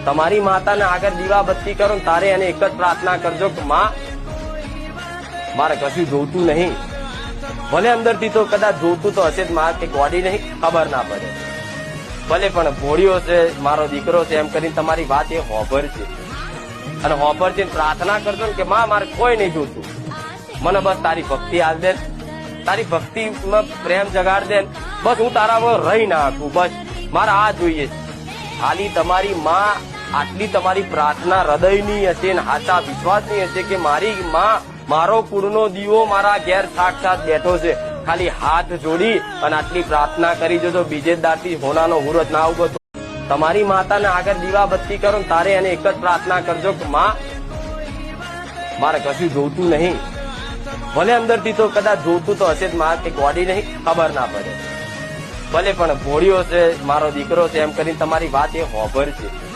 તમારી માતાને આગળ દીવા બત્તી કરો ને તારે એને એક જ પ્રાર્થના કરજો કે માં મારે કશું જોતું નહીં. ભલે અંદરથી તો કદાચ જોતું તો હશે જ, મારે કે ગોડી નહીં ખબર ના પડે, ભલે પણ ભોળિયો છે મારો દીકરો છે એમ કરીને તમારી વાત એ હોભર છે અને હોભર છે પ્રાર્થના કરજો ને કે માં મારે કોઈ નહીં જોતું, મને બસ તારી ભક્તિ આલ દે, તારી ભક્તિમાં પ્રેમ જગાડ દે, બસ હું તારામાં રહી ના શકું, બસ મારે આ જોઈએ. ખાલી તમારી માં આટલી તમારી પ્રાર્થના હૃદયની હશે ને સાચા વિશ્વાસની હશે કે મારી માં મારો કુળનો દીવો મારા ઘેર સાક્ષાત બેઠો છે, ખાલી હાથ જોડી અને આટલી પ્રાર્થના કરી જજો. બીજે દારથી હોનાનો હુરત ના ઉભો. તમારી માતાને આગળ દીવા બત્તી કરો ને તારે એને એક જ પ્રાર્થના કરજો કે માં મારે કશું જોતું નહીં. ભલે અંદરથી તો કદાચ જોતું તો હશે જ, મારે કે ગોડી નહીં ખબર ના પડે, ભલે પણ ભોળિયો છે મારો દીકરો છે એમ કરીને તમારી વાત એ હોભર છે.